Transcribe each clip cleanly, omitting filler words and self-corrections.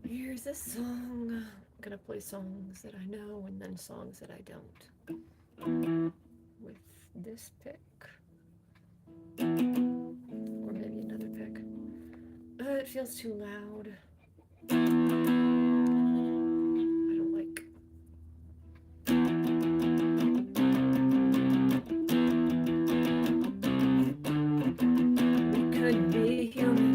Here's a song. I'm gonna play songs that I know and then songs that I don't. With this pick. Or maybe another pick. It feels too loud. I don't like. We could be human.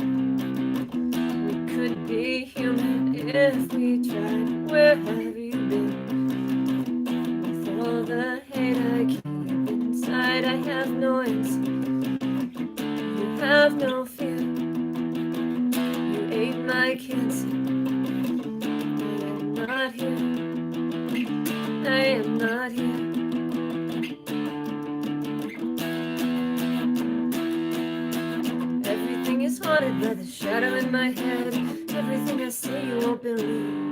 We could be human if we tried. Where have you been? With all the hate I keep inside, I have no answer. You have no fear. You ate my cancer. I am not here. I am not here. Everything is haunted by the shadow in my head. Everything I say you won't believe.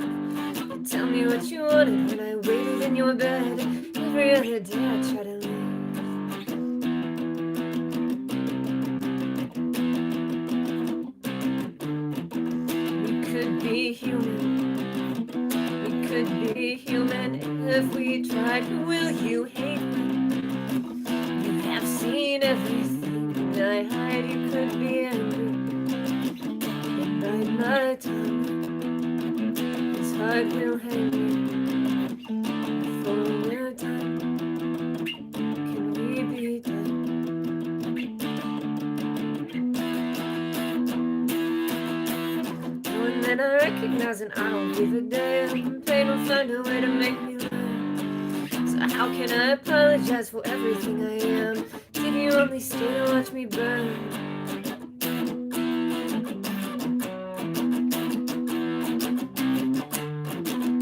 You tell me what you wanted when I waited in your bed. Every other day I try to leave. We could be human. We could be human if we tried. Will you hate me? You have seen everything I hide. You could be angry. But bite my tongue. This heart will hang me. Before we're done, can we be done? And then I recognize and I don't give a damn. Pain will find a way to make me learn. So how can I apologize for everything I am? Did you only stay to watch me burn?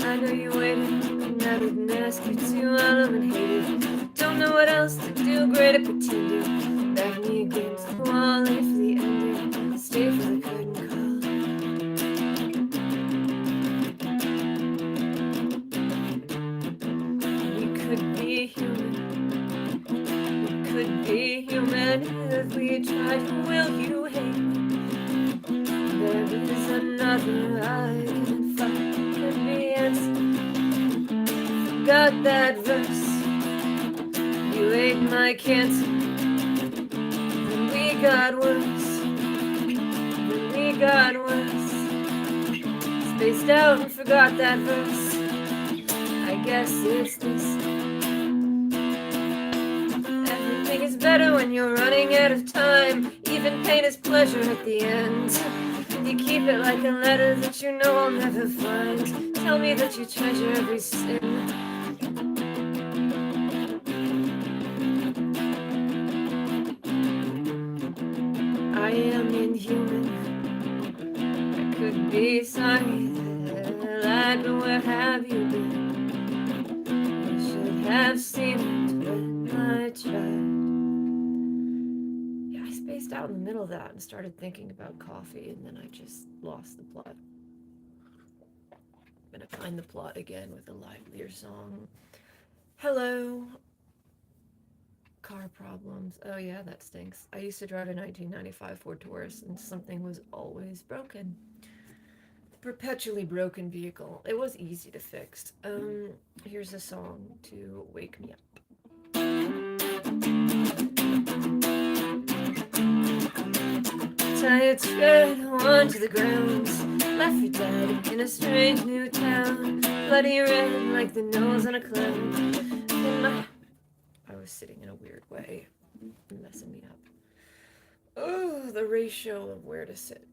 I know you waited, and I didn't ask you to. I love and hated. Don't know what else to do. Great at pretending. Back me against the wall, late for the ending. Stay for the curtain call. We could be human. We could be human if we tried. Will you hate me? There is another I can find. Could be answered. Got that verse. You ate my cancer. Then we got worse. Then we got worse. Spaced out and forgot that verse. I guess it's this. Everything is better when you're running out of time. Even pain is pleasure at the end. You keep it like a letter that you know I'll never find. Tell me that you treasure every sin. I am inhuman. I could be sorry that I lied, but where have you been? I should have seen it when I tried. Yeah, I spaced out in the middle of that and started thinking about coffee, and then I just lost the plot. I'm gonna find the plot again with a livelier song. Hello. Car problems. Oh yeah, that stinks. I used to drive a 1995 Ford Taurus and something was always broken. Perpetually broken vehicle. It was easy to fix. Here's a song to wake me up. Tie a thread on to the ground. Left for dead in a strange new town. Bloody red like the nose on a clown. In my... I was sitting in a weird way. Messing me up. Oh, the ratio of where to sit.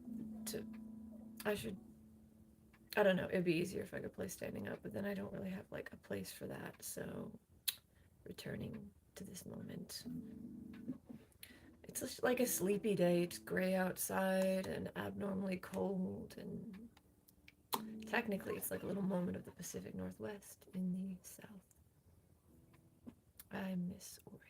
I don't know, it'd be easier if I could play standing up, but then I don't really have like a place for that, so returning to this moment. It's just like a sleepy day. It's gray outside and abnormally cold, and technically it's like a little moment of the Pacific Northwest in the South. I miss Oregon.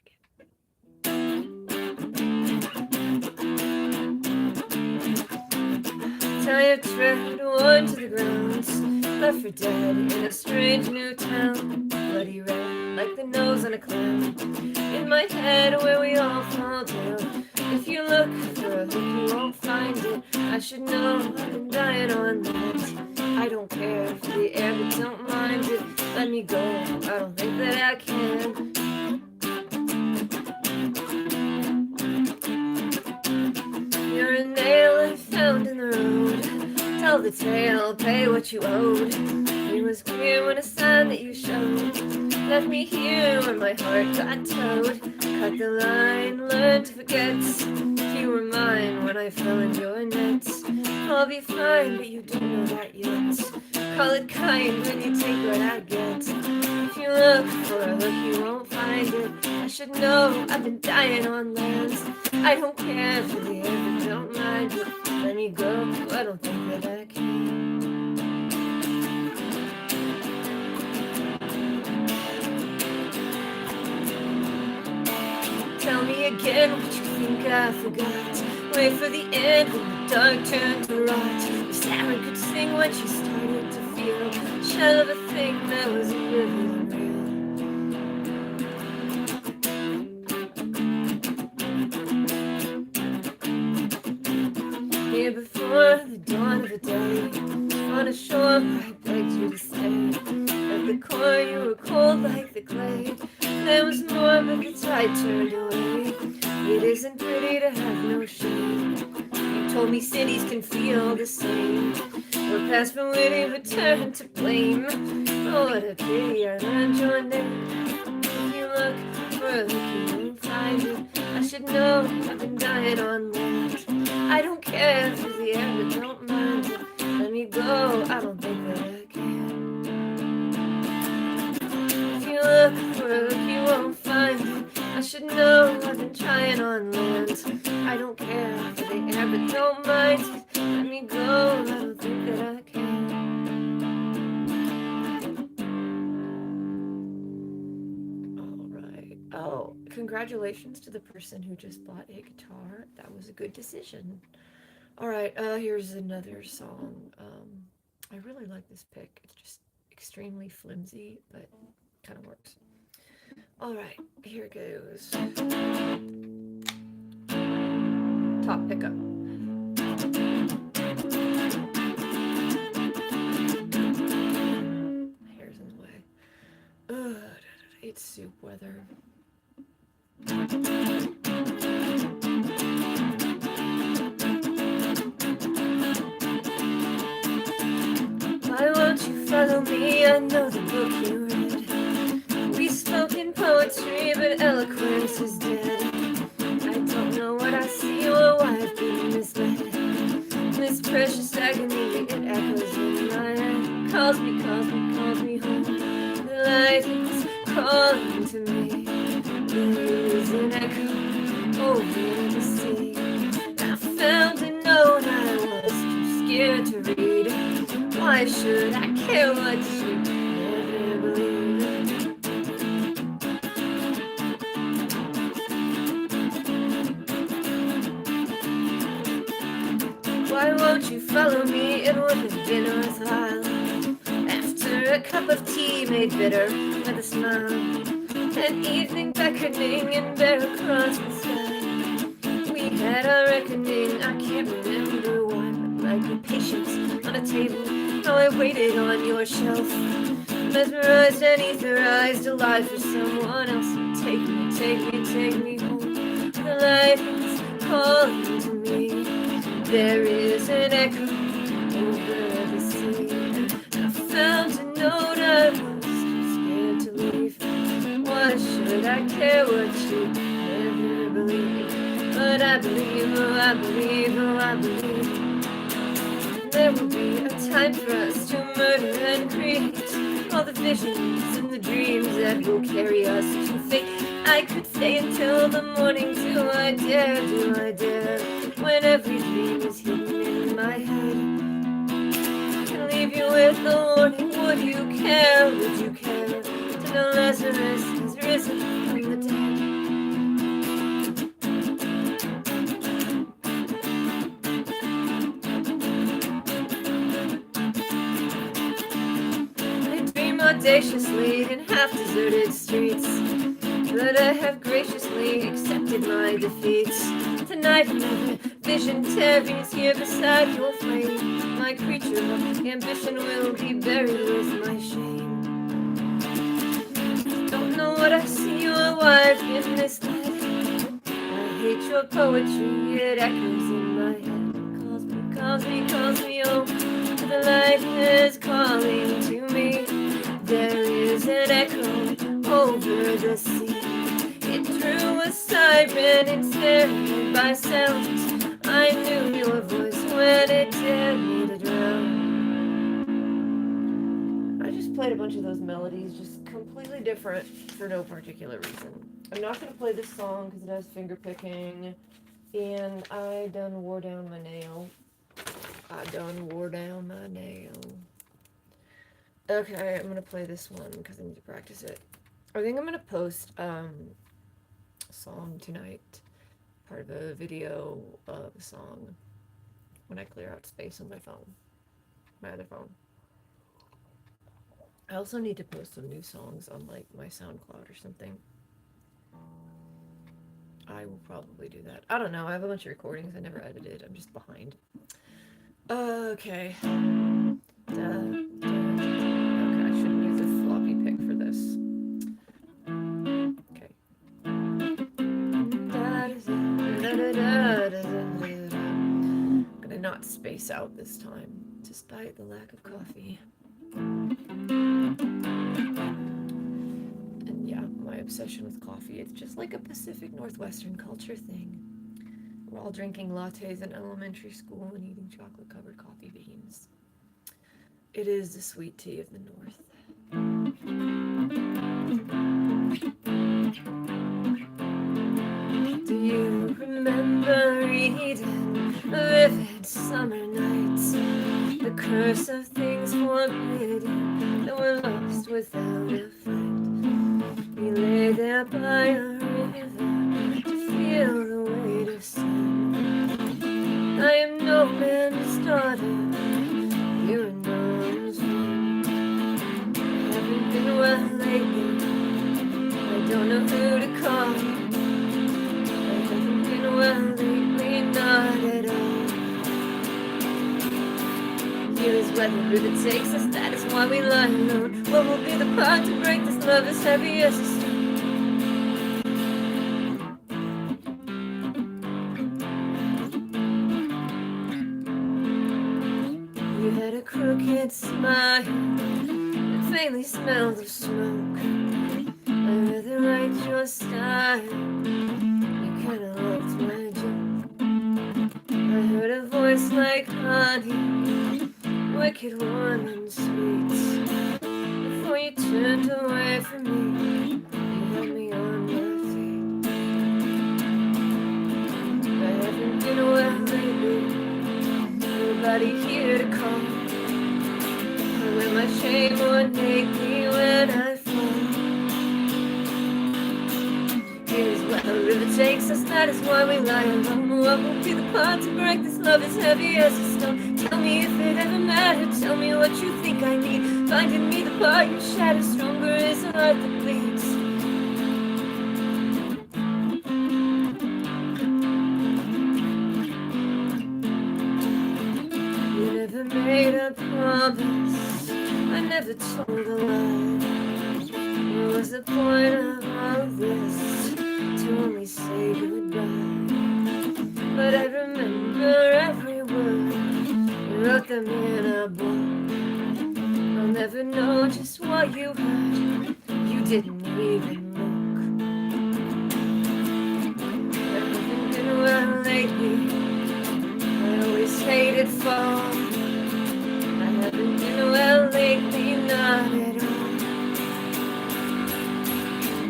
Tie a thread one to the ground. Left for dead in a strange new town. Bloody red like the nose on a clown. In my head where we all fall down. If you look for a hook you won't find it. I should know I've been dying on that. I tell the tale, pay what you owed. It was clear when a sign that you showed. Left me here where my heart got towed. Cut the line, learn to forget. You were mine when I fell in your nets. I'll be fine, but you don't know that yet. Call it kind when you take what I get. If you look for a hook, you won't find it. I should know, I've been dying on land. I don't care for the air, but don't mind it. Let me go, I don't think that I can. Tell me again what you think I forgot. Wait for the end when the dark turned to rot. Sarah could sing when she started to feel shell of a thing that wasn't really real. Here before the dawn of a day, on a shore where I begged you to stay. At the core you were cold like the clay. There was more, but the tide turned away. It isn't pretty to have no shame. You told me cities can feel the same. We're past from witty, return to blame. Oh, what a pity I learned your name. If you look for a hook, you won't find it. I should know, I've been dying on land. I don't care for the air, but don't mind it. Let me go, I don't think that I can. If you look for a hook, you won't find it. I should know, I've been trying on land. I don't care for the air, but don't mind it. Let me go, I don't think that I can. Alright. Oh, congratulations to the person who just bought a guitar. That was a good decision. Alright, here's another song. I really like this pick. It's just extremely flimsy, but kind of works. Alright, here goes. Top pickup. Hair's in the way. Ugh, it's soup weather. Why won't you follow me? I know the book you read. We spoke in poetry, but eloquence is dead. I don't know what I see or why I've been misled. This precious agony, it echoes in my head. Calls me home. The light is calling to me. There is an echo over the sea. I found a note I was too scared to read. Why should I care what you never believe? Why won't you follow me? It would have been worthwhile. After a cup of tea made bitter with a smile, an evening beckoning and bare across the sky. We had our reckoning, I can't remember why, but like a patience on a table, how I waited on your shelf, mesmerized and etherized, alive for someone else. Take me home. The light is calling to me. There is an echo over the sea. I found a note I was too scared to leave. Why should I care what you never believe? But I believe, oh I believe, oh I believe. There will be a time for us to murder and create all the visions and the dreams that will carry us to fate. I could stay until the morning. Do I dare? When every dream is hidden in my head, and leave you with a warning. Would you care to know Lazarus has risen from the dead? I dream audaciously in half-deserted streets, but I have graciously accepted my defeats. Tonight another vision tarries here beside your flame. My creature of ambition will be buried with my shame. Don't know what I see or why I've been misled. I hate your poetry, it echoes in my head. Calls me home. I just played a bunch of those melodies, just completely different for no particular reason. I'm not going to play this song because it has finger picking, and I done wore down my nail. Okay, I'm going to play this one because I need to practice it. I think I'm going to post a song tonight, part of a video of a song, when I clear out space on my phone, my other phone. I also need to post some new songs on like my SoundCloud or something. I will probably do that. I don't know. I have a bunch of recordings I never edited. I'm just behind. Okay. Okay, I shouldn't use a floppy pick for this. Okay. I'm gonna not space out this time, despite the lack of coffee. And yeah, my obsession with coffee, it's just like a Pacific Northwestern culture thing. We're all drinking lattes in elementary school and eating chocolate-covered coffee beans. It is the sweet tea of the North. Do you remember reading vivid summer nights? The curse of things forbidden that were lost without a fight. We lay there by a river to feel the weight of sin. I am no man's daughter, you're no one's friend. I haven't been well lately, I don't know who to call. I haven't been well lately, not at all. Here is where the river takes us, that is why we lie alone. What will be the part to break this love as heavy as a stone? You had a crooked smile that faintly smelled of smoke. I rather liked your style, you kinda liked my joke. I heard a voice like honey, wicked, warm and sweet. Before you turned away from me, you held me on my feet. I haven't been well lately, nobody here to call. I wear my shame ornately when I fall. Here's where the river takes us, that is why we lie alone. What will be the part to break this love as heavy as a stone? Tell me if it ever mattered, tell me what you think I need. Finding me the part you shatter, stronger is a heart that bleeds. You never made a promise, I never told a lie. What was the point of all this, to only say goodbye? But I remember every word, wrote them in a book. I'll never know just what you heard, you didn't even look. I haven't been well lately, I always hated fall. I haven't been well lately, not at all.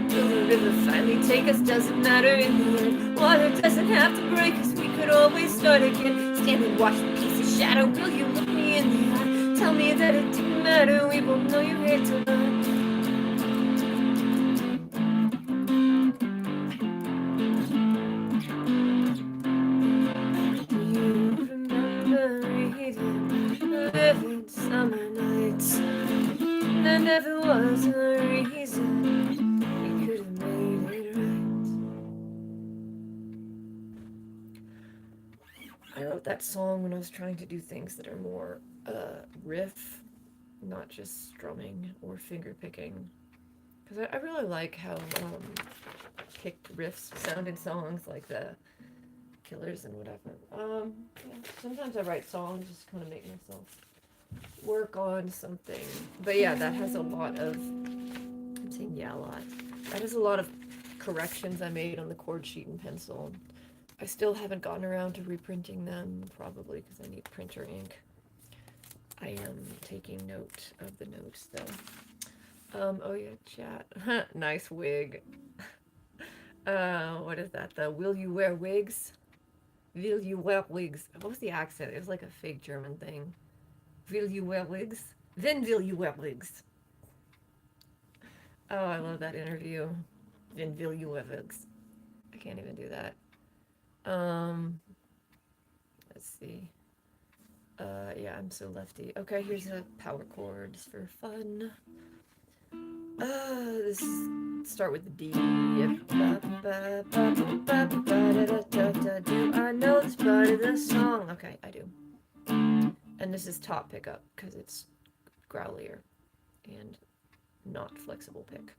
Will the river finally take us? Doesn't matter in the end. Water doesn't have to break us, we could always start again. Stand and watch the piece of shadow, will you look me in the eye? Tell me that it didn't matter, we both know you hate to lie. Do you remember reading vivid summer nights? There never was a reason we could have made it right. I wrote that song when I was trying to do things that are more riff, not just strumming or finger picking. Because I really like how kicked riffs sound in songs like the Killers and whatever. Yeah, sometimes I write songs just to kind of make myself work on something. But yeah, that has a lot of, I'm saying yeah a lot. That has a lot of corrections I made on the chord sheet and pencil. I still haven't gotten around to reprinting them, probably because I need printer ink. am taking note of the notes though. Oh yeah, chat. Nice wig. What is that? The will you wear wigs? Will you wear wigs? What was the accent? It was like a fake German thing. Will you wear wigs? Then will you wear wigs? Oh, I love that interview. Then will you wear wigs? I can't even do that. Let's see. Yeah, I'm so lefty. Okay, here's a power chords for fun. This is, start with the D. Do I know this part of the song? Okay, I do. And this is top pickup because it's growlier and not flexible pick.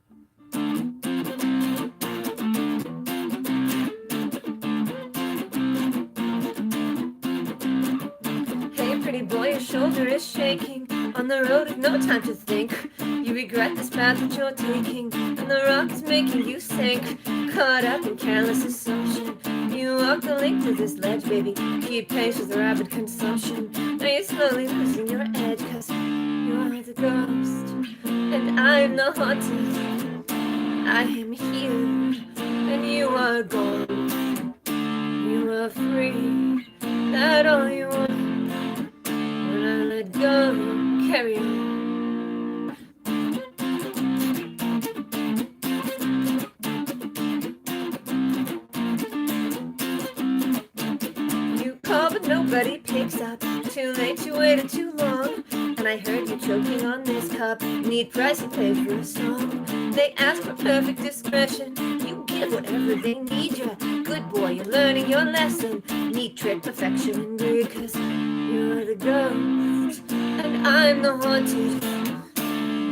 Hey, pretty boy, your shoulder is shaking. On the road with no time to think. You regret this path that you're taking, and the rock is making you sink. Caught up in careless assumption. You walk the length of this ledge, baby. Keep pace with rapid consumption. Now you're slowly losing your edge, cause you're the ghost, and I'm the haunted. I am here, and you are gone. You are free, that all you want. When I let go, carry on. You call but nobody picks up. Too late, you waited too long. And I heard you choking on this cup. Need price you pay for a song. They ask for perfect discretion. You give whatever they need you. Good boy, you're learning your lesson. Need trick, perfection, and greed. Cause you're the ghost, and I'm the haunted.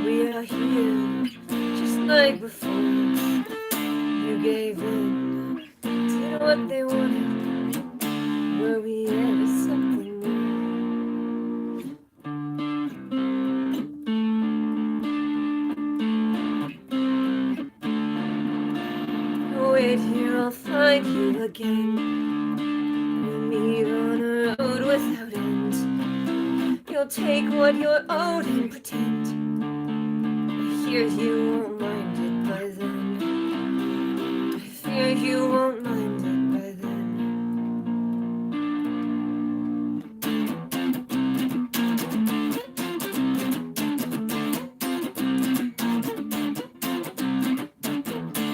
We are here, just like before. You gave in to what they wanted. Were we ever something more? Wait here, I'll find you again. We'll meet on a road without end. You'll take what you're owed and pretend. I fear you won't mind it by then. I fear you won't mind it by then.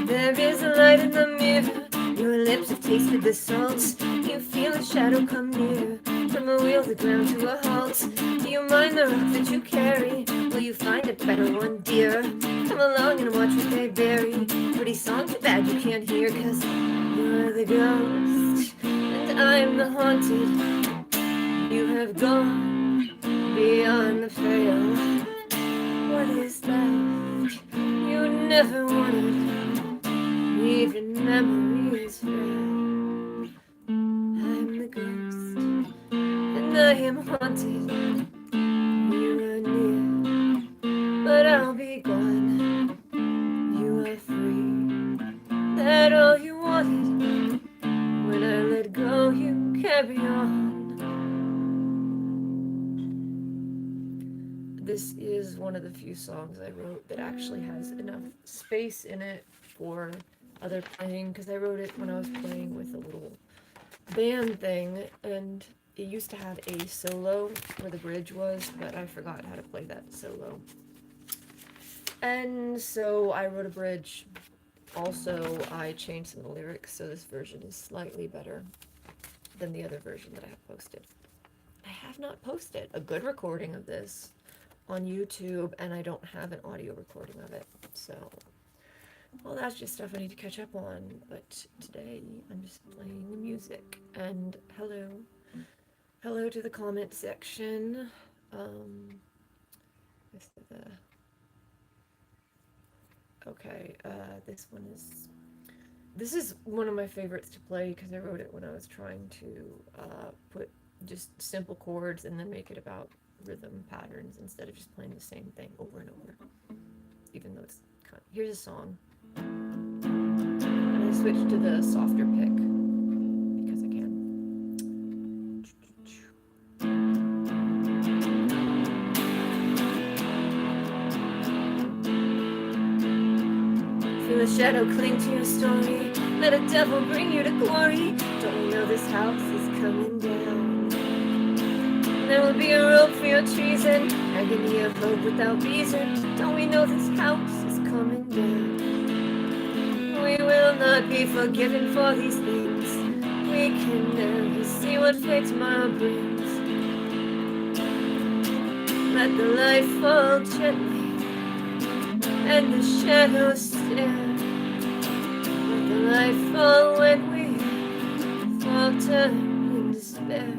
There is a light in the mirror. Your lips have tasted the salt. You feel a shadow come near. From a wheel, the ground to a halt. Do you mind the rock that you carry? Will you find a better one, dear? Come along and watch what they bury. Pretty song, too bad you can't hear. Cause you're the ghost, and I'm the haunted. You have gone beyond the veil. What is left you never wanted? Even memories fail. I'm the ghost, and I am haunted. You are near, but I'll be gone. You are free, that all you wanted. When I let go, you carry on. This is one of the few songs I wrote that actually has enough space in it for other playing, because I wrote it when I was playing with a little band thing, and it used to have a solo where the bridge was, but I forgot how to play that solo. And so I wrote a bridge. Also, I changed some of the lyrics, so this version is slightly better than the other version that I have posted. I have not posted a good recording of this on YouTube, and I don't have an audio recording of it, so well, that's just stuff I need to catch up on. But today I'm just playing the music. And hello to the comment section. This is one of my favorites to play because I wrote it when I was trying to put just simple chords and then make it about rhythm patterns instead of just playing the same thing over and over. Even though it's kind of, here's a song. And I switched to the softer pick because I can. Feel a shadow cling to your story. Let a devil bring you to glory. Don't you know this house is coming down? There will be a rope for your treason, agony of hope without reason. Don't we know this house is coming down? We will not be forgiven for these things. We can never see what fate tomorrow brings. Let the light fall gently and the shadows stare. Let the light fall when we falter in despair.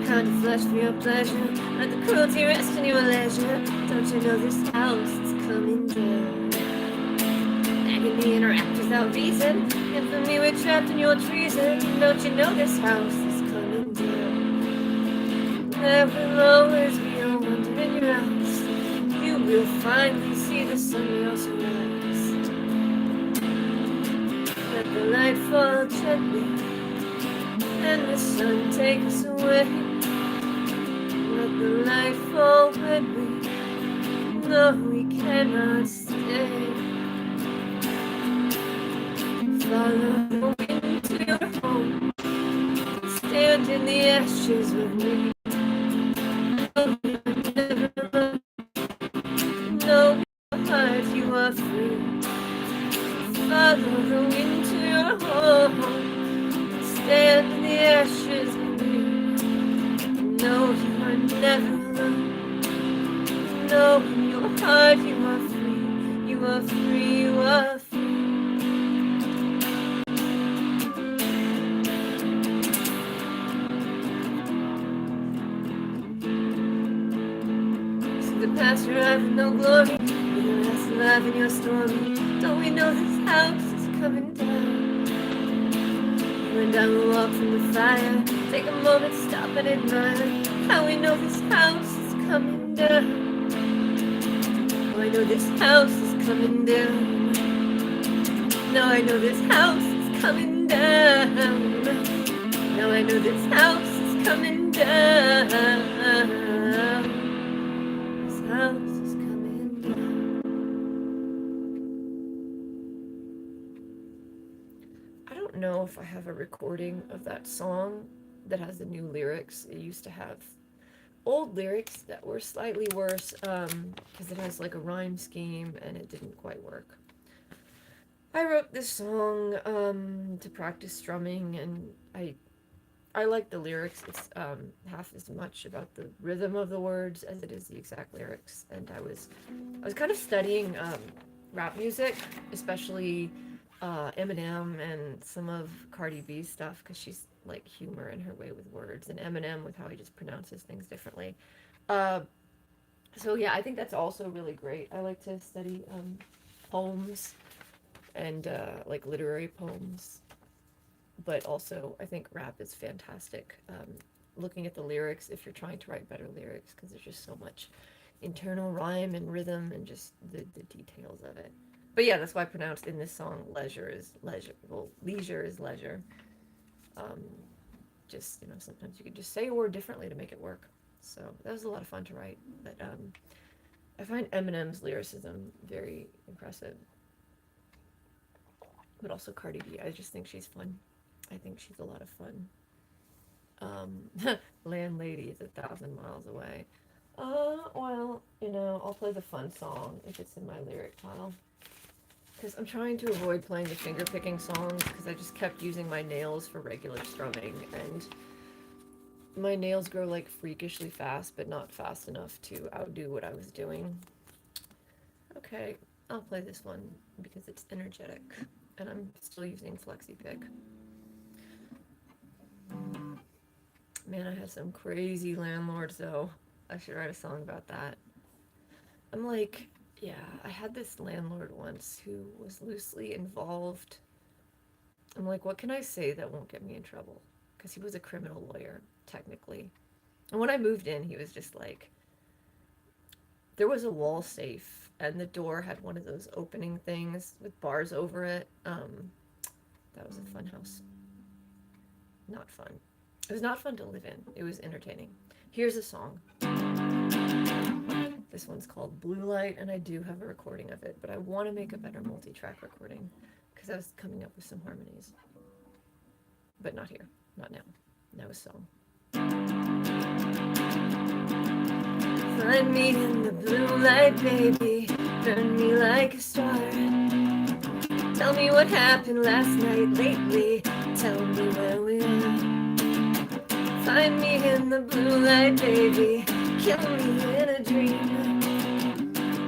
Pound of flesh for your pleasure. Let the cruelty rest in your leisure. Don't you know this house is coming down? Agony interact without reason. Infamy, we're trapped in your treason. Don't you know this house is coming down? There will always be a wonder in your eyes. You will finally see the sun will also rise. Let the light fall gently and the sun take us away. Let the light fall when we know we cannot stay. Follow the wind to your home. Stand in the ashes with me. Know your heart, you are free. Follow the wind to your home. Stand in the ashes with me. Know you are never alone. Know in your heart you are free. You are free, you are free. See the past arrive with no glory. Be the last alive in your story. Don't we know this house is coming down? When down the walk from the fire, take a moment, stop and admire how we know this house is coming down. Oh, I know this house is coming down. No, I know this house is coming down. No, I know this house is coming down. This house is coming down. I don't know if I have a recording of that song that has the new lyrics. It used to have old lyrics that were slightly worse because it has like a rhyme scheme and it didn't quite work. I wrote this song to practice strumming, and I like the lyrics. It's half as much about the rhythm of the words as it is the exact lyrics. And I was kind of studying rap music, especially Eminem and some of Cardi B's stuff, because she's like humor in her way with words, and Eminem with how he just pronounces things differently. So yeah, I think that's also really great. I like to study poems and like literary poems, but also I think rap is fantastic. Looking at the lyrics, if you're trying to write better lyrics, because there's just so much internal rhyme and rhythm and just the details of it. But yeah, that's why I pronounced in this song leisure is leisure. Well, leisure is leisure. Just, sometimes you could just say a word differently to make it work. So that was a lot of fun to write. But I find Eminem's lyricism very impressive. But also Cardi B. I just think she's fun. I think she's a lot of fun. Landlady is 1,000 miles away. Well, I'll play the fun song if it's in my lyric pile. Because I'm trying to avoid playing the finger picking songs because I just kept using my nails for regular strumming, and my nails grow like freakishly fast, but not fast enough to outdo what I was doing. Okay, I'll play this one because it's energetic, and I'm still using Flexi Pick. Man, I have some crazy landlords though. I should write a song about that. I'm like, yeah, I had this landlord once who was loosely involved. I'm like, what can I say that won't get me in trouble? Because he was a criminal lawyer, technically. And when I moved in, he was just like, there was a wall safe, and the door had one of those opening things with bars over it. That was a fun house. Not fun. It was not fun to live in. It was entertaining. Here's a song. This one's called Blue Light, and I do have a recording of it, but I want to make a better multi-track recording because I was coming up with some harmonies. But not here. Not now. Now a song. Find me in the blue light, baby. Burn me like a star. Tell me what happened last night lately. Tell me where we are. Find me in the blue light, baby. Kill me in a dream.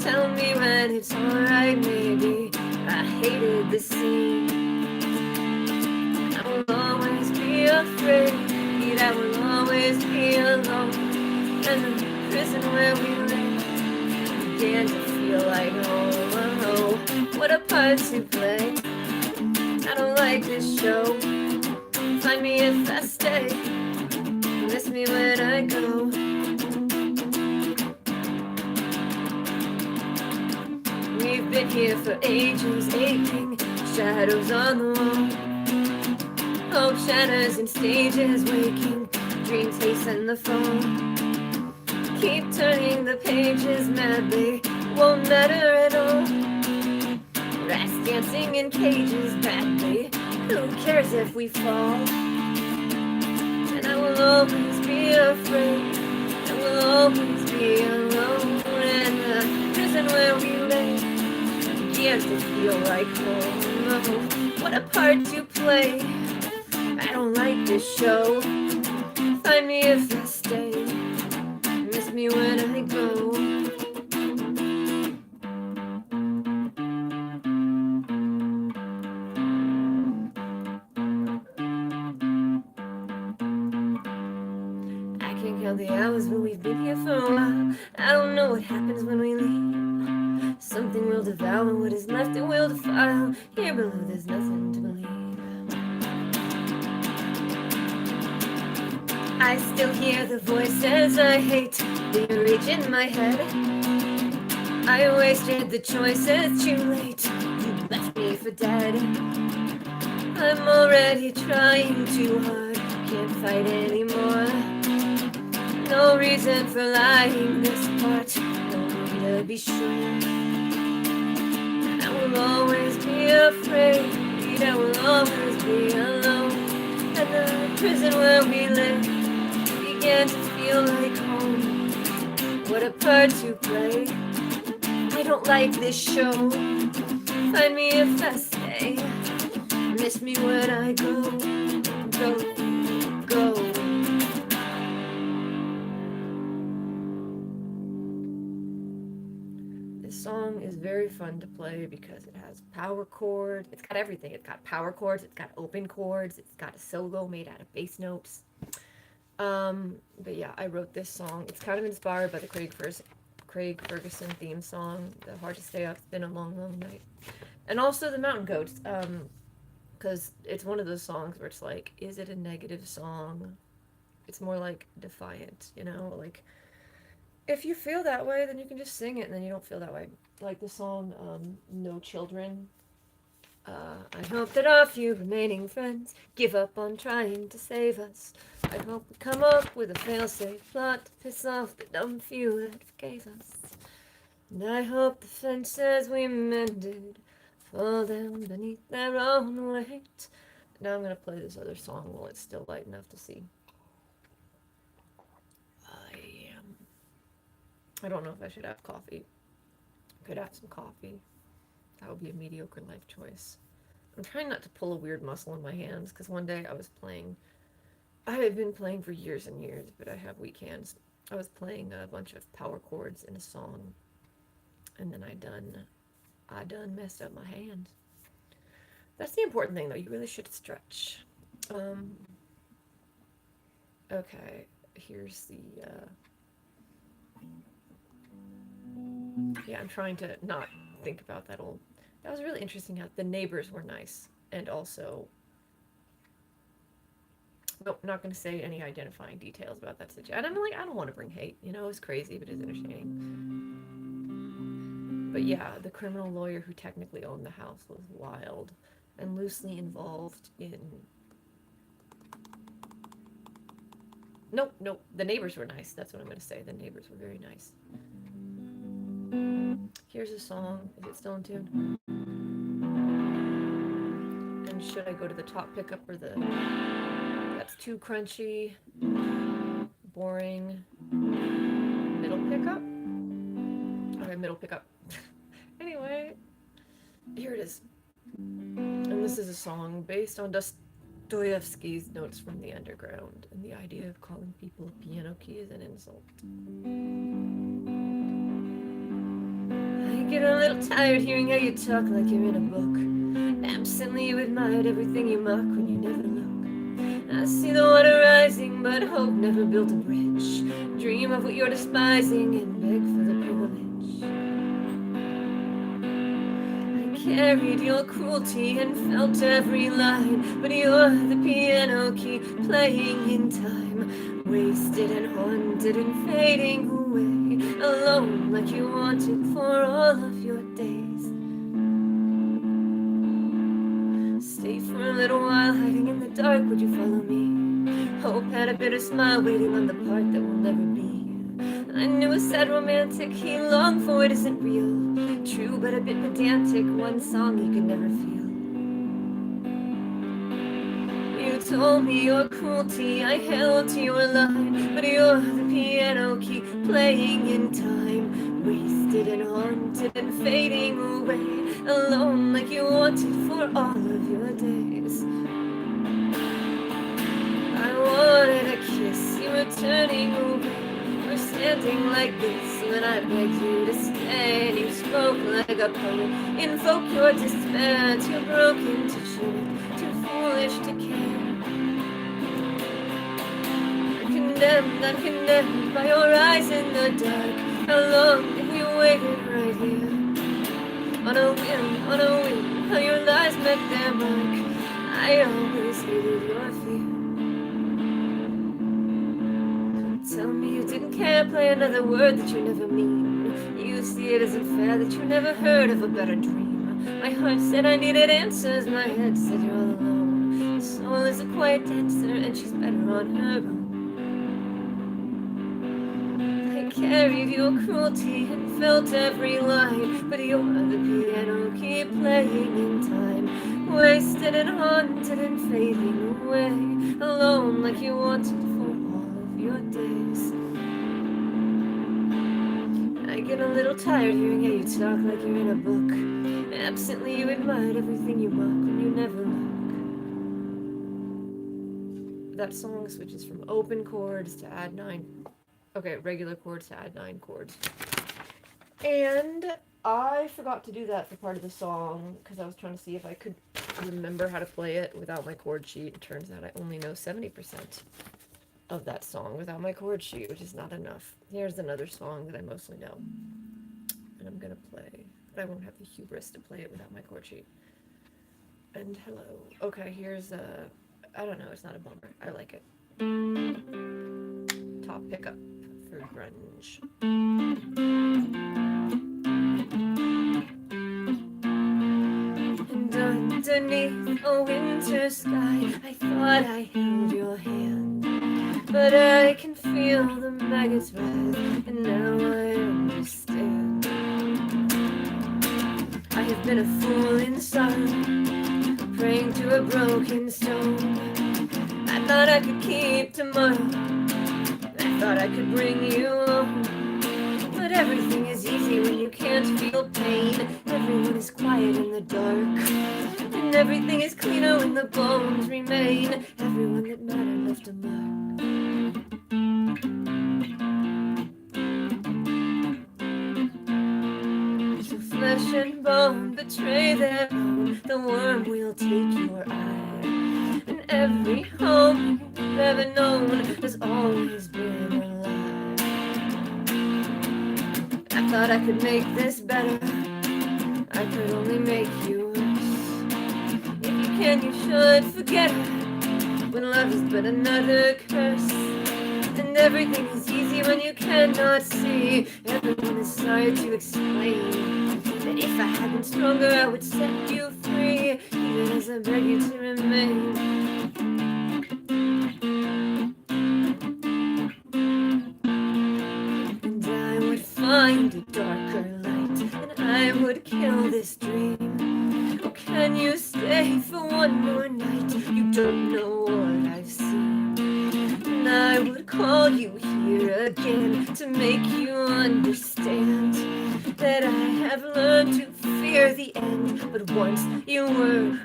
Tell me when it's alright, maybe. I hated the scene. I will always be afraid. I will always be alone. And the prison where we lay began to feel like home. Oh, what a part to play. I don't like this show. Find me if I stay. Miss me when I go. We've been here for ages, aching shadows on the wall. Hope shatters in stages, waking dreams hasten the fall. Keep turning the pages madly, won't matter at all. Rats dancing in cages badly, who cares if we fall? And I will always be afraid, I will always be alone. In the prison where we lay began to feel like home. Oh, what a part to play. I don't like this show. Find me if I stay. Miss me when I go. I can't count the hours, but we've been here for a while. I don't know what happens when we leave. Something will devour what is left, it will defile. Here below there's nothing to believe. I still hear the voices I hate, they rage in my head. I wasted the choices too late, you left me for dead. I'm already trying too hard, can't fight anymore. No reason for lying this part, no need to be sure. I will always be afraid, I will always be alone. And the prison where we live began to feel like home. What a part to play. I don't like this show. Find me if I stay. Miss me when I go. Go, go. This song is very fun to play because it has power chords. It's got everything. It's got power chords. It's got open chords. It's got a solo made out of bass notes. But yeah, I wrote this song. It's kind of inspired by the Craig Ferguson theme song, The Hard to Stay Up, It's Been a Long, Long Night. And also the Mountain Goats, because it's one of those songs where it's like, is it a negative song? It's more like defiant, you know? Like, if you feel that way, then you can just sing it, and then you don't feel that way. Like the song, No Children. I hope that our few remaining friends give up on trying to save us. I hope we come up with a fail-safe plot to piss off the dumb few that forgave us. And I hope the fences we mended fall down beneath their own weight. Now I'm going to play this other song while it's still light enough to see. I don't know if I should have coffee. Could have some coffee. That would be a mediocre life choice. I'm trying not to pull a weird muscle in my hands, because one day I was playing... I have been playing for years and years, but I have weak hands. I was playing a bunch of power chords in a song, and then I done messed up my hands. That's the important thing, though. You really should stretch. Okay, here's the... Yeah, I'm trying to not think about that old... That was really interesting how the neighbors were nice. And also... Nope, not going to say any identifying details about that situation. And I'm like, I don't want to bring hate. You know, it's crazy, but it's entertaining. But yeah, the criminal lawyer who technically owned the house was wild and loosely involved in Nope. The neighbors were nice. That's what I'm going to say. The neighbors were very nice. Here's a song. Is it still in tune? And should I go to the top pickup or the... That's too crunchy. Boring. Middle pickup? Okay, middle pickup. Anyway, here it is. And this is a song based on Dostoevsky's Notes from the Underground and the idea of calling people a piano key is an insult. I get a little tired hearing how you talk like you're in a book. Absently you admired everything you mock when you never look. I see the water rising, but hope never built a bridge. Dream of what you're despising and beg for the privilege. Carried your cruelty and felt every line, but you're the piano key playing in time, wasted and haunted and fading away, alone like you wanted for all of your days. Stay for a little while, hiding in the dark, would you follow me? Hope had a bitter smile waiting on the part that will never be. I knew a sad romantic he longed for, it isn't real. True, but a bit pedantic, one song you could never feel. You told me your cruelty, I held to your line, but you're the piano key playing in time, wasted and haunted and fading away, alone like you wanted for all of your days. I wanted a kiss, you were turning away. Standing like this when I begged you to stay, and you spoke like a poet. Invoke your despair, too broken to show it, too foolish to care. I'm condemned by your eyes in the dark. How long have we waited right here? On a whim, how your lies met their mark. I always hated your fear. Tell me you didn't care, play another word that you never mean. You see it as unfair that you never heard of a better dream. My heart said I needed answers, my head said you're all alone. The soul is a quiet dancer and she's better on her own. I carried your cruelty and felt every line, but you're the piano key playing in time, wasted and haunted and fading away, alone like you wanted for your days. I get a little tired hearing how you talk like you're in a book. Absently you admired everything you mock when you never look. That song switches from open chords to add 9. Okay, regular chords to add 9 chords. And I forgot to do that for part of the song because I was trying to see if I could remember how to play it without my chord sheet. It turns out I only know 70% of that song without my chord sheet, which is not enough. Here's another song that I mostly know, and I'm gonna play, but I won't have the hubris to play it without my chord sheet. And hello. Okay, here's I don't know, it's not a bummer. I like it. Top pickup for grunge. And underneath a winter sky, I thought I held your hand. But I can feel the maggots rise, and now I understand. I have been a fool in sorrow, praying to a broken stone. I thought I could keep tomorrow, I thought I could bring you home. But everything is easy when you can't feel pain. Everyone is quiet in the dark, and everything is cleaner when the bones remain. Everyone that mattered left a mark. Flesh and bone betray their own. The worm will take your eye, and every home you've ever known has always been a lie. I thought I could make this better, I could only make you worse. If you can, you should forget it, when love is but another curse. And everything is easy when you cannot see. Everyone is sorry to explain that if I had been stronger, I would set you free, even as I beg you to remain.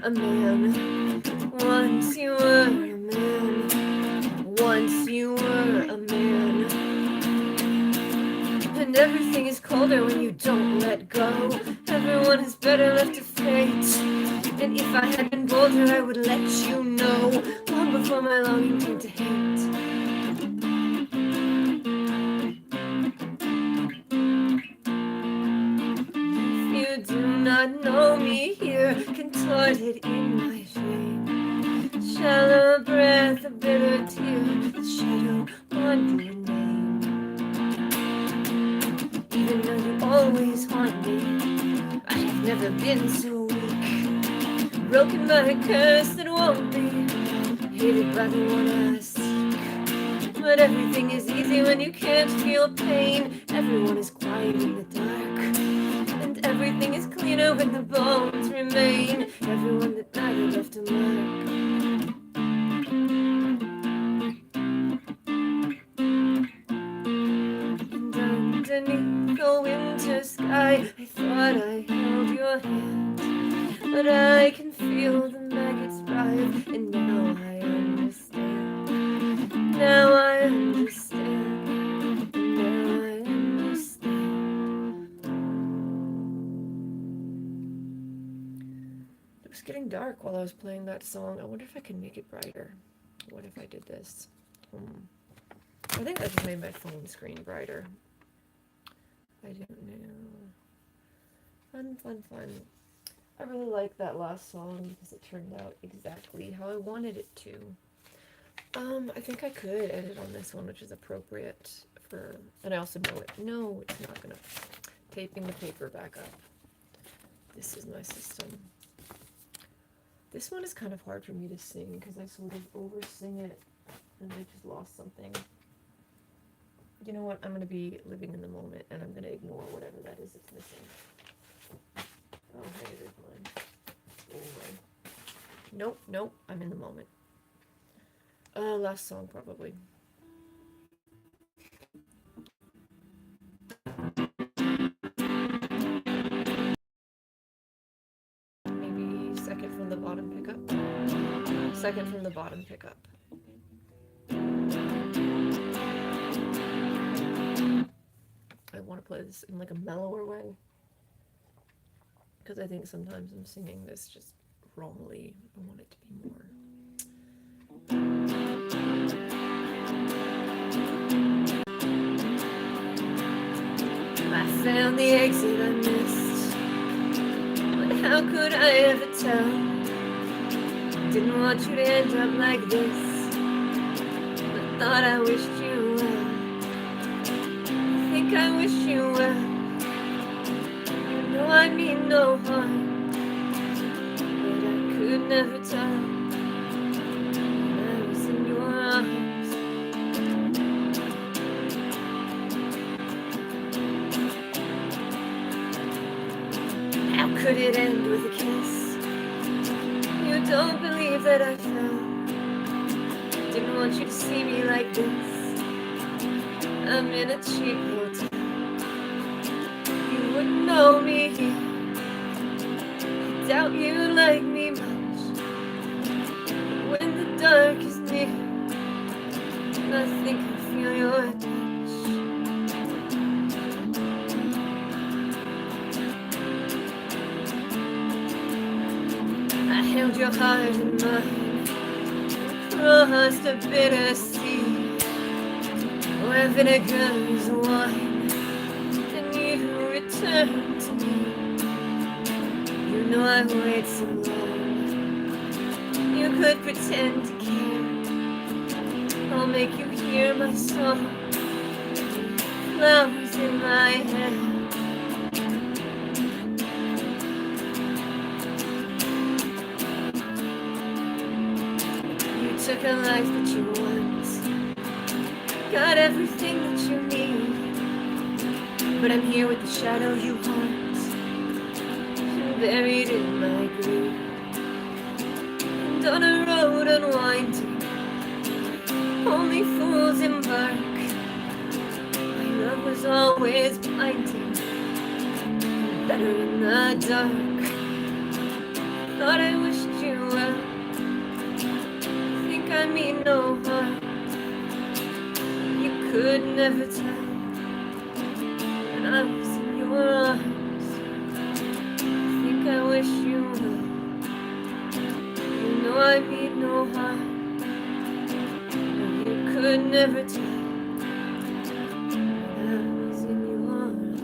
a man. Once you were a man. Once you were a man. And everything is colder when you don't let go. Everyone is better left to fate. And if I had been bolder, I would let you know long before my longing came to hate. If you do not know me here, contorted in my shame, shallow breath, a bitter tear, the shadow on your name. Even though you always haunt me, I have never been so weak. Broken by a curse that won't be hated by the one I seek. But everything is easy when you can't feel pain. Everyone is quiet in the dark, and everything is cleaner when the bones remain. Everyone that died left a mark. And underneath the winter sky, I thought I held your hand, but I can feel the maggots rise, and now I understand. Now I understand. Now I understand. It was getting dark while I was playing that song. I wonder if I can make it brighter. What if I did this? I think I just made my phone screen brighter. I don't know. Fun, fun, fun. I really like that last song because it turned out exactly how I wanted it to. I think I could edit on this one, which is appropriate for, and I also know it. No, it's not gonna. Taping the paper back up. This is my system. This one is kind of hard for me to sing because I sort of over-sing it and I just lost something. You know what? I'm gonna be living in the moment and I'm gonna ignore whatever that is that's missing. Oh, hey, there's mine. Go away. Nope, nope, I'm in the moment. Last song, probably. Maybe second from the bottom pickup. Second from the bottom pickup. I want to play this in like a mellower way, because I think sometimes I'm singing this just wrongly. I want it to be more. I found the exit I missed, but how could I ever tell? Didn't want you to end up like this, but thought I wished you well. I think I wish you well. You know I mean no harm, but I could never tell when I was in your arms. How could it end with a kiss? You don't believe that I fell. Didn't want you to see me like this. I'm in a cheap hotel. You wouldn't know me here. I doubt you like me much. When the dark is near, I think I feel your touch. I held your heart in mine, crossed a bitter sea, where vinegar is wine, and you return to me. You know I wait so long, you could pretend to care. I'll make you hear my song, flowers in my hair. You took a life that you want, got everything that you need, but I'm here with the shadow you haunt, buried in my grief. And on a road unwinding, only fools embark. My love was always blinding, better in the dark. Thought I wished mean no harm. You could never tell when I was in your arms. I think I wish you would. You know I mean no harm. No, you could never tell when I was in your arms.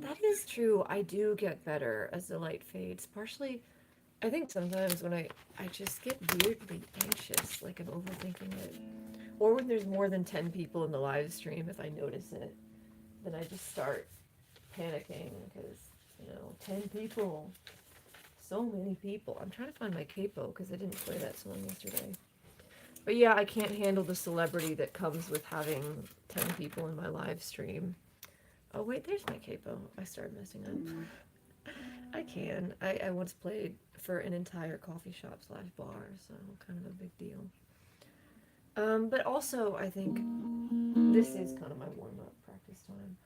That is true. I do get better as the light fades. Partially, I think sometimes when I just get weirdly anxious, like I'm overthinking it. Or when there's more than 10 people in the live stream, if I notice it, then I just start panicking because, 10 people. So many people. I'm trying to find my capo because I didn't play that song yesterday. But yeah, I can't handle the celebrity that comes with having 10 people in my live stream. Oh wait, there's my capo. I started messing up. I can. I once played for an entire coffee shop / bar, so kind of a big deal. But also, I think this is kind of my warm-up practice time.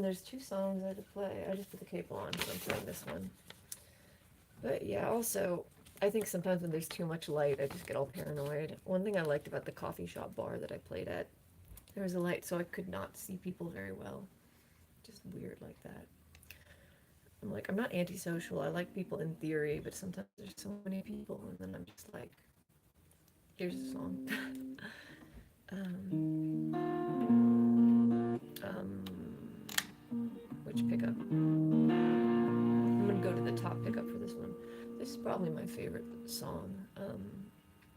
There's 2 songs I had to play. I just put the capo on, so I'm playing this one. But yeah, also, I think sometimes when there's too much light, I just get all paranoid. One thing I liked about the coffee shop bar that I played at, there was a light so I could not see people very well. Just weird like that. I'm like, I'm not antisocial. I like people in theory, but sometimes there's so many people, and then I'm just like, here's a song. Which pickup? I'm gonna go to the top pickup for this one. This is probably my favorite song,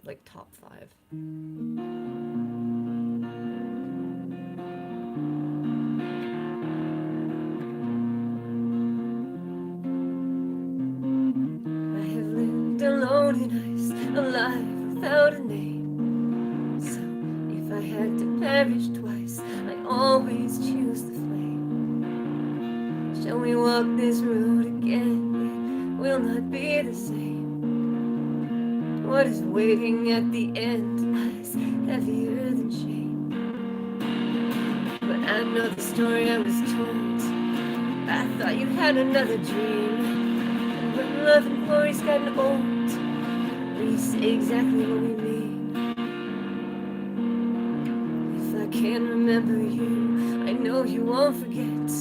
like top 5. I have lived alone in ice, alive without a name. So if I had to perish twice, I always choose the flame. Shall we walk this road again? It will not be the same. What is waiting at the end lies heavier than shame. But I know the story I was told. I thought you had another dream. And when love and glory's gotten old, we say exactly what we mean. If I can remember you, I know you won't forget.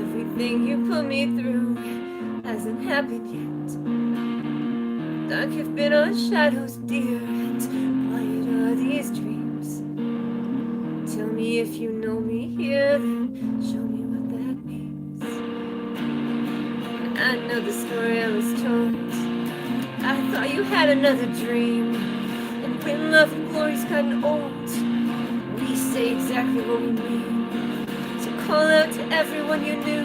Everything you put me through hasn't happened yet. Dark have been our shadows, dear, and quiet are these dreams. Tell me if you know me here, then show me what that means. I know the story I was told. I thought you had another dream. And when love and glory's gotten old, we say exactly what we mean. So call out to everyone you knew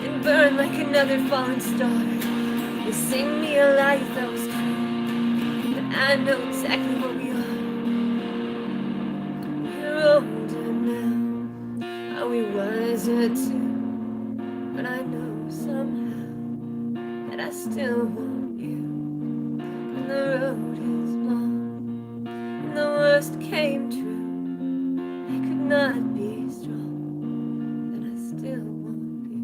and burn like another fallen star. You sing me a life that was true, but I know exactly what we are. You're older now, are we wiser too? But I know somehow that I still want you. And the road is long, and the worst came true. I could not be strong, and I still want you.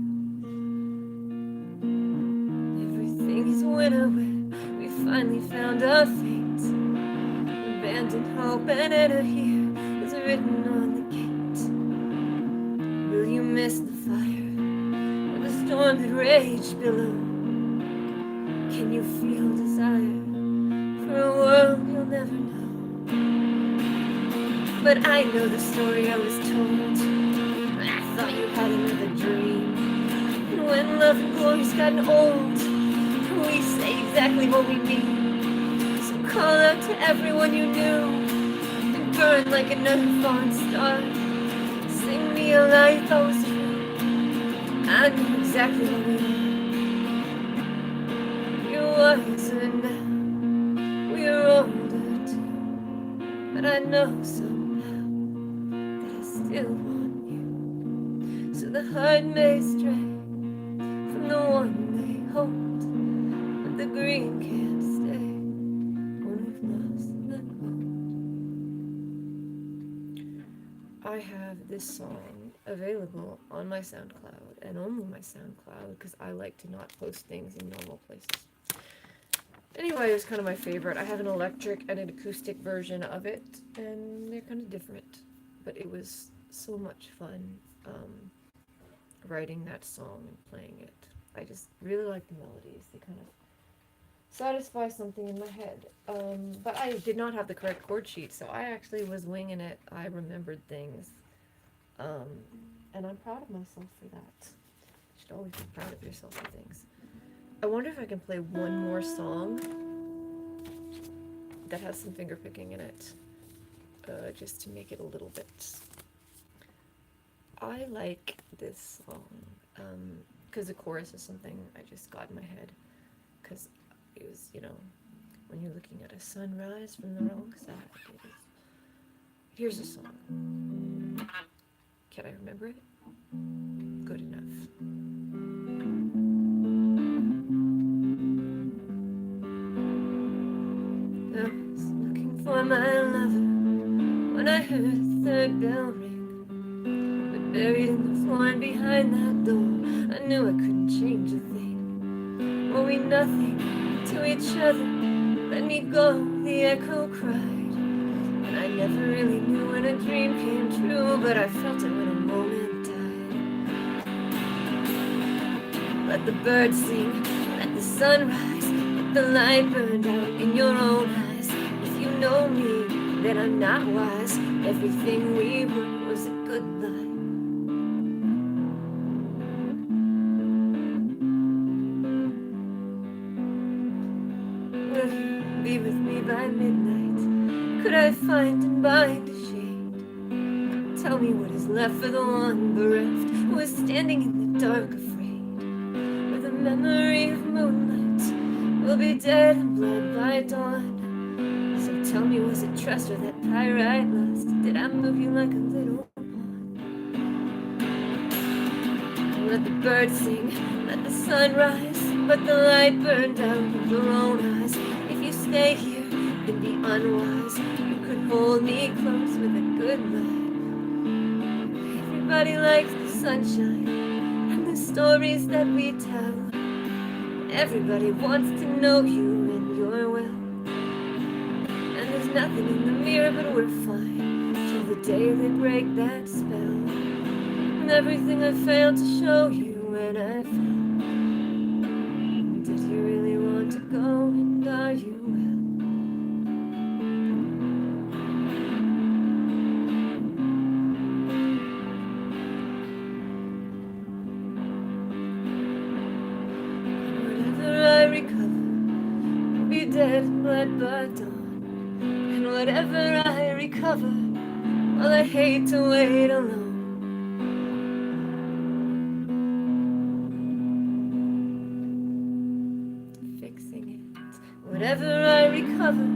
Everything is winter where we finally found our fate. Abandoned hope and enter here is written on the gate. Will you miss the fire or the storm that raged below? Can you feel desire for a world you'll never know? But I know the story I was told. I thought you had another dream. And when love and glory's gotten old, we say exactly what we mean. So call out to everyone you knew and burn like another fallen star. Sing me a life that was true. I know exactly what we are. You're wiser now, we're older too. But I know somehow that I still want you. So the heart may stray from the one they hold, but the green can't stay when we've lost the gold. I have this song available on my SoundCloud, and only my SoundCloud, because I like to not post things in normal places. Anyway, it was kind of my favorite. I have an electric and an acoustic version of it, and they're kind of different. But it was so much fun writing that song and playing it. I just really like the melodies. They kind of satisfy something in my head. But I did not have the correct chord sheet, so I actually was winging it. I remembered things. And I'm proud of myself for that. You should always be proud of yourself for things. I wonder if I can play one more song that has some finger picking in it, just to make it a little bit. I like this song, because the chorus is something I just got in my head, because it was, when you're looking at a sunrise from the wrong side. Here's a song. Can I remember it? Good enough. I was looking for my lover when I heard the third bell ring. But buried in the floor and behind that door, I knew I couldn't change a thing. Were we nothing to each other? Let me go, the echo cried. And I never really knew when a dream came true, but I felt it when a moment died. Let the birds sing, let the sun rise, let the light burn out in your own eyes. If you know me, then I'm not wise. Everything we were was a good lie. Will you be with me by midnight? Could I find and bind a shade? Tell me what is left for the one bereft who is standing in the dark afraid. Where the memory of moonlight will be dead and bled by dawn. So tell me, was it trust or that pyrite lust? Did I move you like a little pawn? Let the birds sing, let the sun rise, but the light burned out of your own eyes. If you stay here, then be unwise. You could hold me close with a good lie. Everybody likes the sunshine and the stories that we tell. Everybody wants to know you and you're well. And there's nothing in the mirror, but we're fine till the day they break that spell. And everything I failed to show you when I fell. Did you really want to go, and are you well? Whatever I recover will be dead and bled by dawn. And whatever I recover, well, I hate to wait alone. Whatever I recover,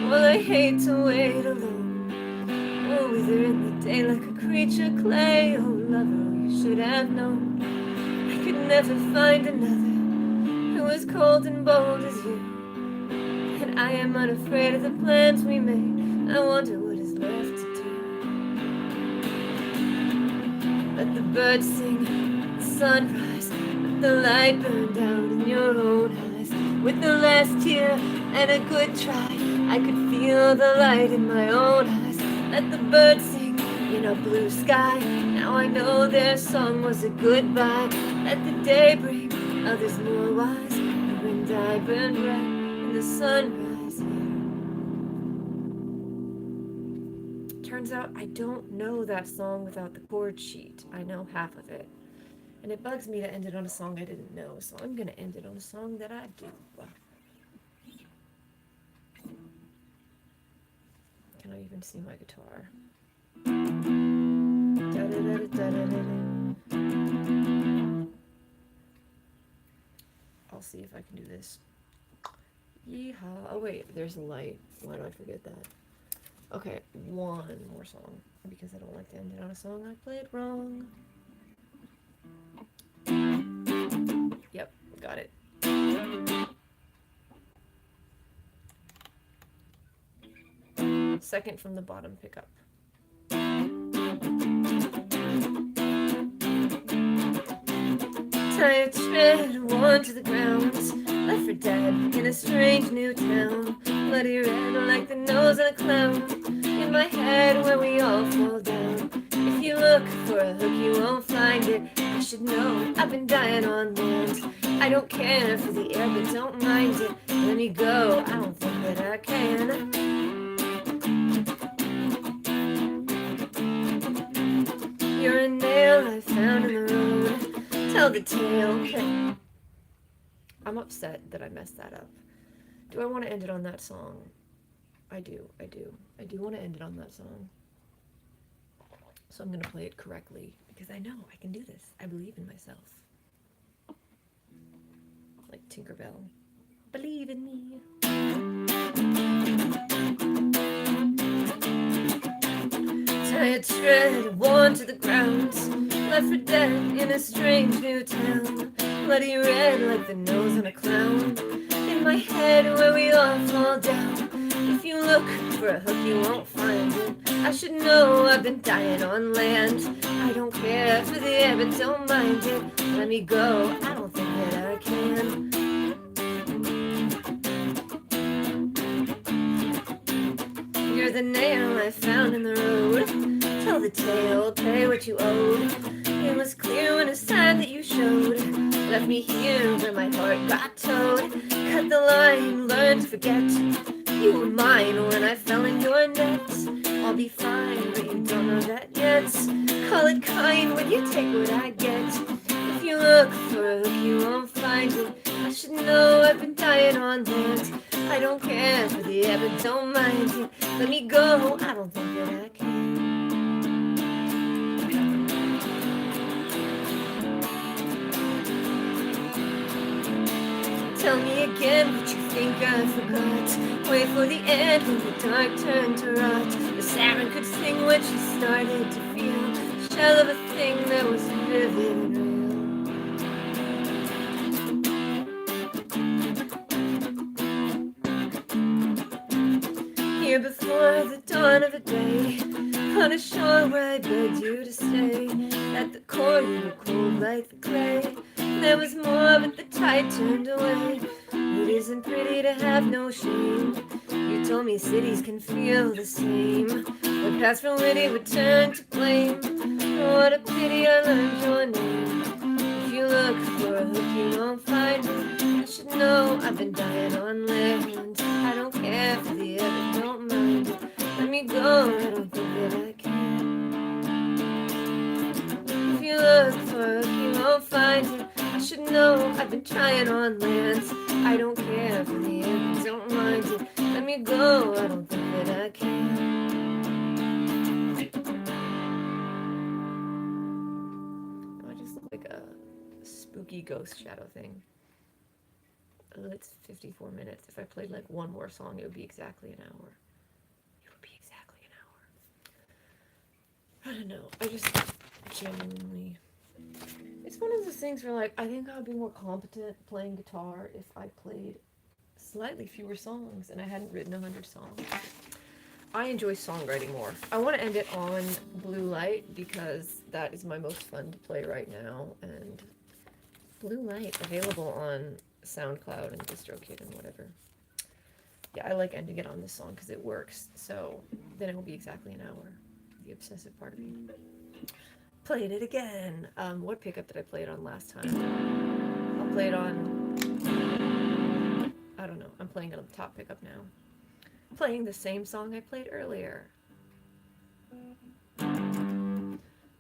well, I hate to wait alone. Oh, wither in the day like a creature clay. Oh, lover, you should have known. I could never find another who was cold and bold as you. And I am unafraid of the plans we made. I wonder what is left to do. Let the birds sing, let the sun rise, let the light burn down in your own eyes. With the last tear and a good try, I could feel the light in my own eyes. Let the birds sing in a blue sky. Now I know their song was a goodbye. Let the day bring others more wise. You and I burn bright in the sunrise here. Turns out I don't know that song without the chord sheet. I know half of it. And it bugs me to end it on a song I didn't know, so I'm going to end it on a song that I do. Can I even see my guitar? I'll see if I can do this. Yeehaw. Oh wait, there's a light. Why do I forget that? Okay, one more song, because I don't like to end it on a song I played wrong. Yep, got it. Second from the bottom pickup. Tie a tread, worn to the ground. left for dead in a strange new town. Bloody red like the nose of a clown. In my head where we all fall down. If you look for a hook you won't find it. You should know I've been dying on land. I don't care for the air but don't mind it. Let me go, I don't think that I can. You're a nail I found in the road. Tell the tale. I'm upset that I messed that up. Do I want to end it on that song? I do want to end it on that song. So I'm going to play it correctly because I know I can do this. I believe in myself. Like Tinkerbell. Believe in me. Tired tread, worn to the ground. Left for dead in a strange new town. Bloody red like the nose on a clown. In my head where we all fall down. If you look for a hook you won't find it. I should know I've been dying on land. I don't care for the air but don't mind it. Let me go, I don't think that I can. You're the nail I found in the road. Tell the tale, pay what you owed. It was clear when it's time that you showed. Left me here where my heart got towed. Cut the line, learn to forget. You were mine when I fell in your net. I'll be fine, but you don't know that yet. Call it kind when you take what I get. If you look for a hook, you won't find it. I should know I've been dying on land. I don't care for the air, but don't mind it. Let me go, I don't think that I can. Tell me again what you think I forgot. Wait for the end when the dark turned to rot. The siren could sing when she started to feel shell of a thing that was vivid and real. Here before the dawn of a day, on a shore where I begged you to stay. At the core you were cold like the clay. There was more but the tide turned away. It isn't pretty to have no shame. You told me cities can feel the same. But past from witty would turn to blame. Oh, what a pity I learned your name. If you look for a hook you won't find it. I should know I've been dying on land. I don't care for the air but don't mind it. Let me go, I don't think that I can. If you look for a hook you won't find it. I should know I've been trying on land. I don't care for the air, don't mind it. Let me go, I don't think that I can. I just look like a spooky ghost shadow thing. Oh, it's 54 minutes. If I played like one more song, it would be exactly an hour. It would be exactly an hour. I don't know. I just genuinely... It's one of those things where, like, I think I would be more competent playing guitar if I played slightly fewer songs and I hadn't written 100 songs. I enjoy songwriting more. I want to end it on Blue Light because that is my most fun to play right now. And Blue Light, available on SoundCloud and DistroKid and whatever. Yeah, I like ending it on this song because it works. So then it will be exactly an hour. The obsessive part of me. Played it again. What pickup did I play it on last time? I'll play it on... I don't know. I'm playing it on the top pickup now. Playing the same song I played earlier.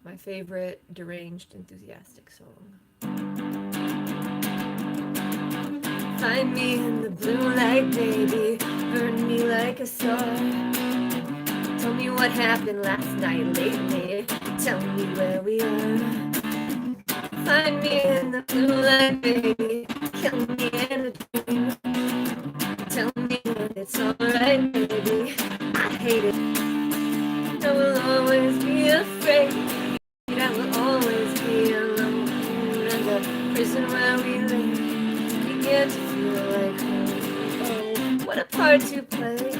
My favorite deranged, enthusiastic song. Find me in the blue light, baby. Burn me like a star. Tell me what happened last night lately. Tell me where we are. Find me in the blue light, baby. Kill me in a dream. Tell me that it's alright, baby. I hate it. I will always be afraid. I will always be alone. And the prison where we lay began to feel like home. Oh, what a part to play.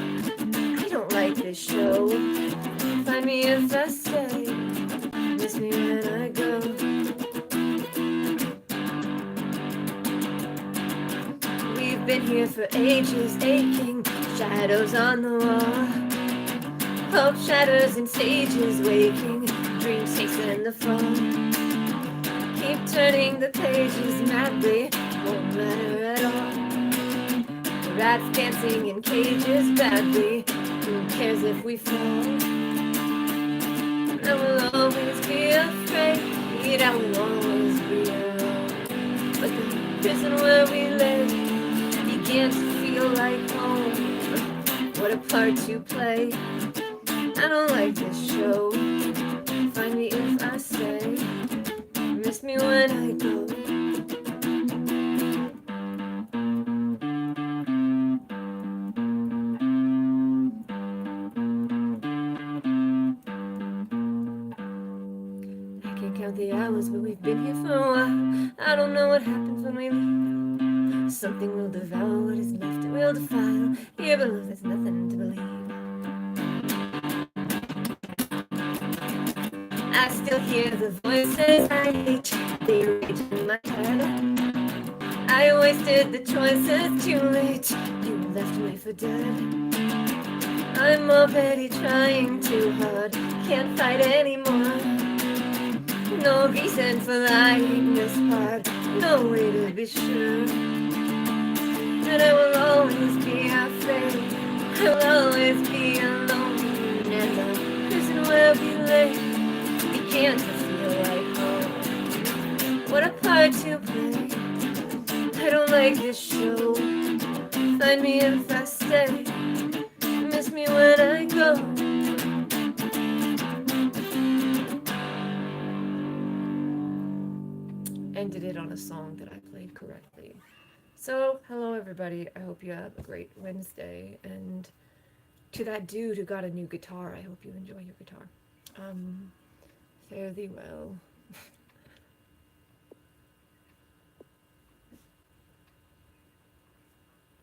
I don't like this show. Find me if I stay. Miss me when I go. We been here for ages, aching shadows on the wall. Hope shatters in stages, waking dreams chasing the fall. Keep turning the pages madly, won't matter at all. Rats dancing in cages badly, who cares if we fall? I will always be afraid, I will always be alone. But the prison where we live began to feel like home. What a part to play. I don't like this show. Find me if I stay. Miss me when I go. I can't count the hours, but we've been here for a while. I don't know what happens when we leave. Something will devour what is left, it will defile. Here below there's nothing to believe. I still hear the voices I hate, they rage in my head. I wasted the choices too late, you left me for dead. I'm already trying too hard, can't fight anymore. No reason for lying this hard, no way to be sure. But I will always be afraid, I will always be alone. And the prison where we lay began to feel like home. What a part to play. I don't like this show. Find me if I stay. Miss me when I go. Ended it on a song that I played correctly. So, hello everybody. I hope you have a great Wednesday. And to that dude who got a new guitar, I hope you enjoy your guitar. Fare thee well.